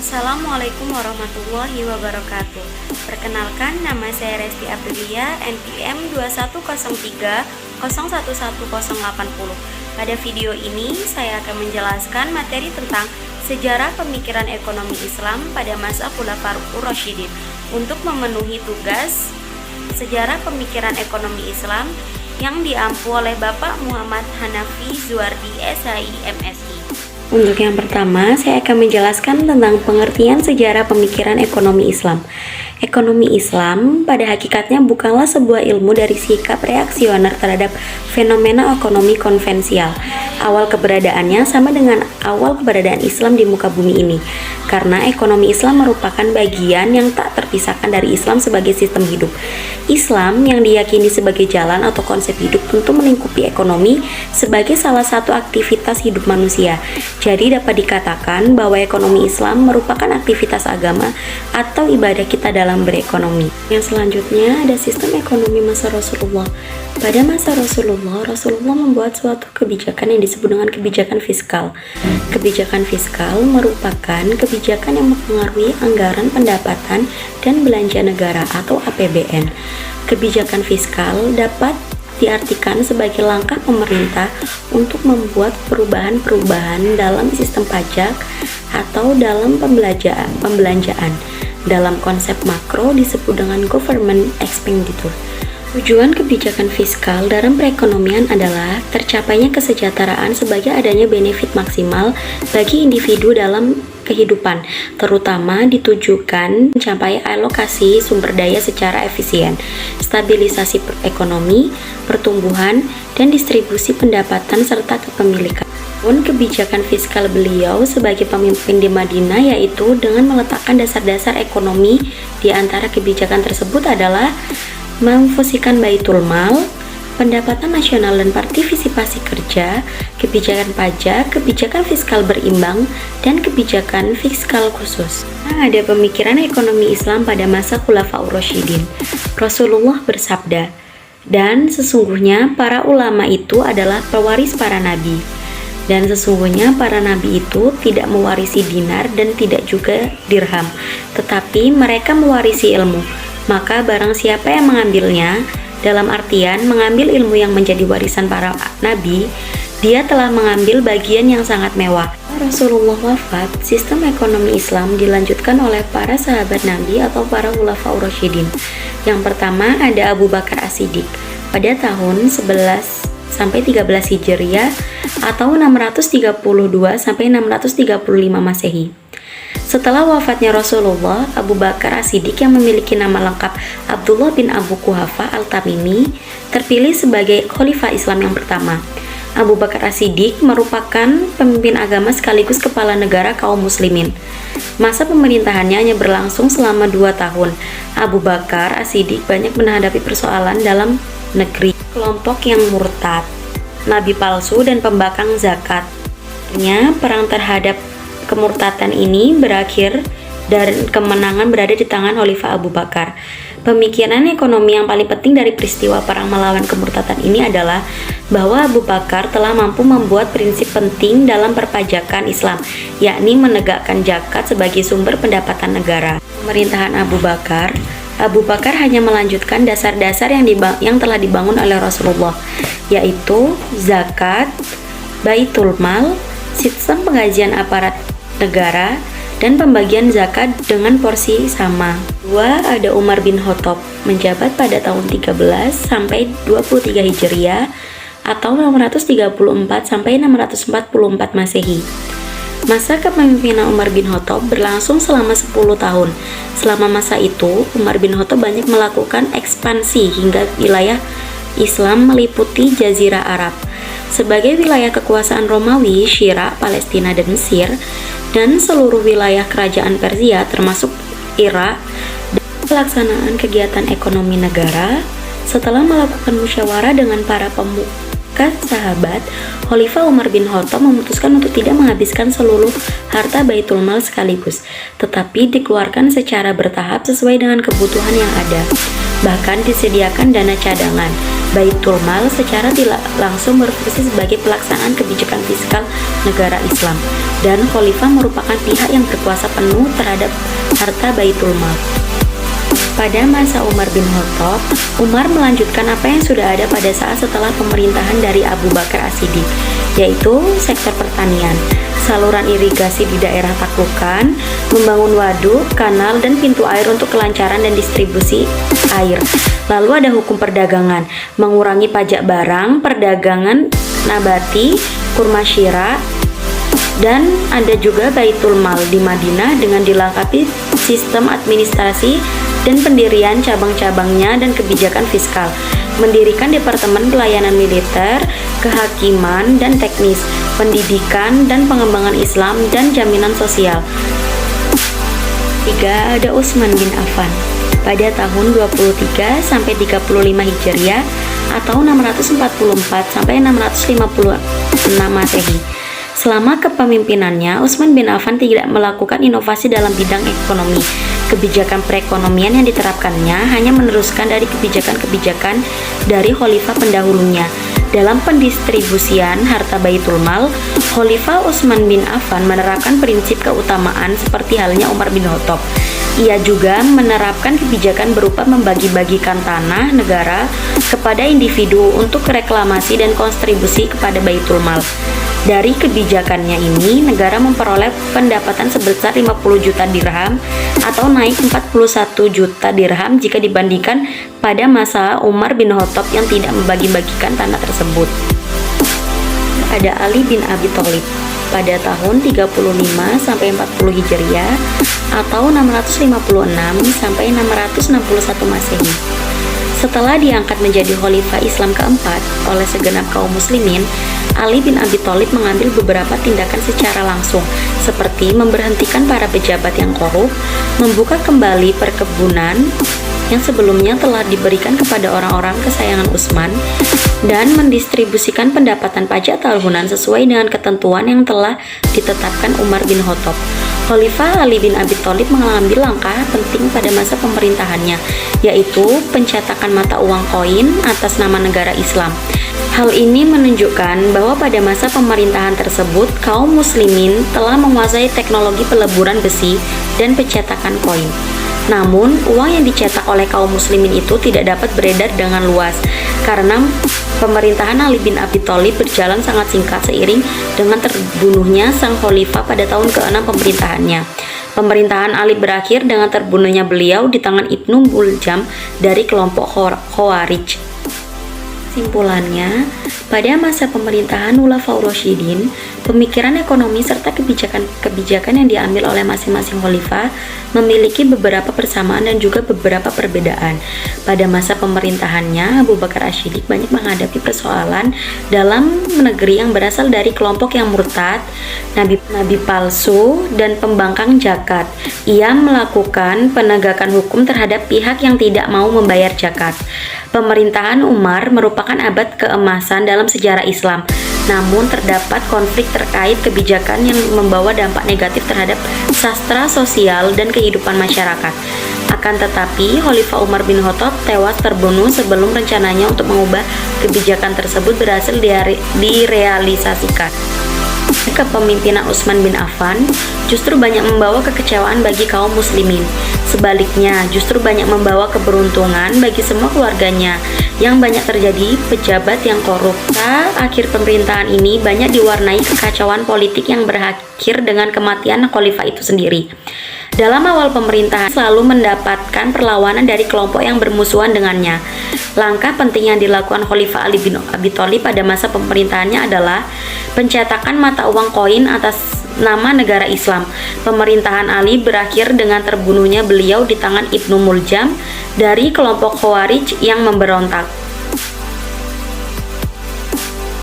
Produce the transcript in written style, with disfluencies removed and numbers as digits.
Assalamualaikum warahmatullahi wabarakatuh. Perkenalkan, nama saya Resti Aprilia, NPM 2103011080. Pada video ini, saya akan menjelaskan materi tentang sejarah pemikiran ekonomi Islam pada masa Khulafaur Rasyidin. Untuk memenuhi tugas sejarah pemikiran ekonomi Islam yang diampu oleh Bapak Muhammad Hanafi Zuardi, SHI, MSI. Untuk yang pertama, saya akan menjelaskan tentang pengertian sejarah pemikiran ekonomi Islam. Ekonomi Islam pada hakikatnya bukanlah sebuah ilmu dari sikap reaksioner terhadap fenomena ekonomi konvensional. Awal keberadaannya sama dengan awal keberadaan Islam di muka bumi ini, karena ekonomi Islam merupakan bagian yang tak terpisahkan dari Islam sebagai sistem hidup. Islam yang diyakini sebagai jalan atau konsep hidup tentu melingkupi ekonomi sebagai salah satu aktivitas hidup manusia. Jadi dapat dikatakan bahwa ekonomi Islam merupakan aktivitas agama atau ibadah kita dalam berekonomi. Yang selanjutnya ada sistem ekonomi masa Rasulullah. Pada masa Rasulullah membuat suatu kebijakan yang disebut dengan kebijakan fiskal. Kebijakan fiskal merupakan kebijakan yang mempengaruhi anggaran pendapatan dan belanja negara atau APBN. Kebijakan fiskal dapat diartikan sebagai langkah pemerintah untuk membuat perubahan-perubahan dalam sistem pajak atau dalam pembelanjaan. Dalam konsep makro disebut dengan government expenditure. Tujuan kebijakan fiskal dalam perekonomian adalah tercapainya kesejahteraan sebagai adanya benefit maksimal bagi individu dalam kehidupan, terutama ditujukan mencapai alokasi sumber daya secara efisien, stabilisasi ekonomi, pertumbuhan, dan distribusi pendapatan serta kepemilikan. Kebijakan fiskal beliau sebagai pemimpin di Madinah yaitu dengan meletakkan dasar-dasar ekonomi. Di antara kebijakan tersebut adalah memfusikan Baitul Mal, pendapatan nasional dan partisipasi kerja, kebijakan pajak, kebijakan fiskal berimbang, dan kebijakan fiskal khusus. Ada pemikiran ekonomi Islam pada masa Khulafaur Rasyidin. Rasulullah bersabda, "Dan sesungguhnya para ulama itu adalah pewaris para nabi. Dan sesungguhnya para nabi itu tidak mewarisi dinar dan tidak juga dirham, tetapi mereka mewarisi ilmu. Maka barang siapa yang mengambilnya, dalam artian mengambil ilmu yang menjadi warisan para nabi, dia telah mengambil bagian yang sangat mewah." Rasulullah wafat, sistem ekonomi Islam dilanjutkan oleh para sahabat Nabi atau para Khulafaur Rasyidin. Yang pertama ada Abu Bakar As-Siddiq pada tahun 11 sampai 13 Hijriah atau 632 sampai 635 Masehi. Setelah wafatnya Rasulullah, Abu Bakar As-Siddiq yang memiliki nama lengkap Abdullah bin Abu Quhafa Al-Tamimi terpilih sebagai Khalifah Islam yang pertama. Abu Bakar As-Siddiq merupakan pemimpin agama sekaligus kepala negara kaum muslimin. Masa pemerintahannya hanya berlangsung selama 2 tahun. Abu Bakar As-Siddiq banyak menghadapi persoalan dalam negeri, kelompok yang murtad, nabi palsu, dan pembangkang zakat. Perang terhadap kemurtadan ini berakhir dan kemenangan berada di tangan Khalifah Abu Bakar. Pemikiran ekonomi yang paling penting dari peristiwa perang melawan kemurtadan ini adalah bahwa Abu Bakar telah mampu membuat prinsip penting dalam perpajakan Islam, yakni menegakkan zakat sebagai sumber pendapatan negara. Pemerintahan Abu Bakar hanya melanjutkan dasar-dasar yang telah dibangun oleh Rasulullah, yaitu zakat, Baitul Mal, sistem penggajian aparat negara, dan pembagian zakat dengan porsi sama. Ada Umar bin Khattab menjabat pada tahun 13 sampai 23 Hijriah atau 634 sampai 644 Masehi. Masa kepemimpinan Umar bin Khattab berlangsung selama 10 tahun. Selama masa itu, Umar bin Khattab banyak melakukan ekspansi hingga wilayah Islam meliputi Jazirah Arab. Sebagai wilayah kekuasaan Romawi, Syria, Palestina, dan Mesir, dan seluruh wilayah kerajaan Persia termasuk Irak, dan pelaksanaan kegiatan ekonomi negara. Setelah melakukan musyawarah dengan para pemuka sahabat, Khalifah Umar bin Khattab memutuskan untuk tidak menghabiskan seluruh harta Baitul Mal sekaligus, tetapi dikeluarkan secara bertahap sesuai dengan kebutuhan yang ada. Bahkan disediakan dana cadangan. Baitul Mal secara tidak langsung berfungsi sebagai pelaksanaan kebijakan fiskal negara Islam, dan khalifah merupakan pihak yang berkuasa penuh terhadap harta Baitul Mal. Pada masa Umar bin Khattab, Umar melanjutkan apa yang sudah ada pada saat setelah pemerintahan dari Abu Bakar As-Siddiq, yaitu sektor pertanian, saluran irigasi di daerah taklukan, membangun waduk, kanal, dan pintu air untuk kelancaran dan distribusi air. Lalu ada hukum perdagangan, mengurangi pajak barang, perdagangan nabati, kurma syira, dan ada juga Baitul Mal di Madinah dengan dilengkapi sistem administrasi dan pendirian cabang-cabangnya dan kebijakan fiskal, mendirikan departemen pelayanan militer, kehakiman dan teknis, pendidikan dan pengembangan Islam dan jaminan sosial. 3. Ada Utsman bin Affan pada tahun 23 sampai 35 Hijriah atau 644 sampai 656 Masehi. Selama kepemimpinannya, Utsman bin Affan tidak melakukan inovasi dalam bidang ekonomi. Kebijakan perekonomian yang diterapkannya hanya meneruskan dari kebijakan-kebijakan dari khalifah pendahulunya. Dalam pendistribusian harta Baitul Mal, Khalifah Utsman bin Affan menerapkan prinsip keutamaan seperti halnya Umar bin Khattab. Ia juga menerapkan kebijakan berupa membagi-bagikan tanah negara kepada individu untuk reklamasi dan kontribusi kepada Baitul Mal. Dari kebijakannya ini, negara memperoleh pendapatan sebesar 50 juta dirham atau naik 41 juta dirham jika dibandingkan pada masa Umar bin Khattab yang tidak membagi-bagikan tanah tersebut. Ada Ali bin Abi Thalib pada tahun 35 sampai 40 Hijriah atau 656 sampai 661 Masehi. Setelah diangkat menjadi khalifah Islam keempat oleh segenap kaum muslimin, Ali bin Abi Thalib mengambil beberapa tindakan secara langsung, seperti memberhentikan para pejabat yang korup, membuka kembali perkebunan yang sebelumnya telah diberikan kepada orang-orang kesayangan Utsman, dan mendistribusikan pendapatan pajak tahunan sesuai dengan ketentuan yang telah ditetapkan Umar bin Khattab. Khalifah Ali bin Abi Thalib mengambil langkah penting pada masa pemerintahannya, yaitu pencetakan mata uang koin atas nama negara Islam. Hal ini menunjukkan bahwa pada masa pemerintahan tersebut, kaum muslimin telah menguasai teknologi peleburan besi dan pencetakan koin. Namun, uang yang dicetak oleh kaum muslimin itu tidak dapat beredar dengan luas karena pemerintahan Ali bin Abi Thalib berjalan sangat singkat seiring dengan terbunuhnya sang khalifah pada tahun ke-6 pemerintahannya. Pemerintahan Ali berakhir dengan terbunuhnya beliau di tangan Ibnu Muljam dari kelompok Khawarij. Kesimpulannya, pada masa pemerintahan Khulafaur Rasyidin, pemikiran ekonomi serta kebijakan yang diambil oleh masing-masing khalifah memiliki beberapa persamaan dan juga beberapa perbedaan. Pada masa pemerintahannya, Abu Bakar As-Siddiq banyak menghadapi persoalan dalam negeri yang berasal dari kelompok yang murtad, nabi palsu, dan pembangkang zakat. Ia melakukan penegakan hukum terhadap pihak yang tidak mau membayar zakat. Pemerintahan Umar merupakan abad keemasan dalam sejarah Islam. Namun terdapat konflik terkait kebijakan yang membawa dampak negatif terhadap sastra sosial dan kehidupan masyarakat. Akan tetapi, Khalifah Umar bin Khattab tewas terbunuh sebelum rencananya untuk mengubah kebijakan tersebut berhasil direalisasikan. Kepemimpinan Utsman bin Affan justru banyak membawa kekecewaan bagi kaum muslimin. Sebaliknya, justru banyak membawa keberuntungan bagi semua keluarganya. Yang banyak terjadi pejabat yang korup. Akhir pemerintahan ini banyak diwarnai kekacauan politik yang berakhir dengan kematian khalifah itu sendiri. Dalam awal pemerintahan selalu mendapatkan perlawanan dari kelompok yang bermusuhan dengannya. Langkah penting yang dilakukan Khalifah Ali bin Abi Thalib pada masa pemerintahannya adalah pencetakan mata uang koin atas nama negara Islam. Pemerintahan Ali berakhir dengan terbunuhnya beliau di tangan Ibnu Muljam dari kelompok Khawarij yang memberontak.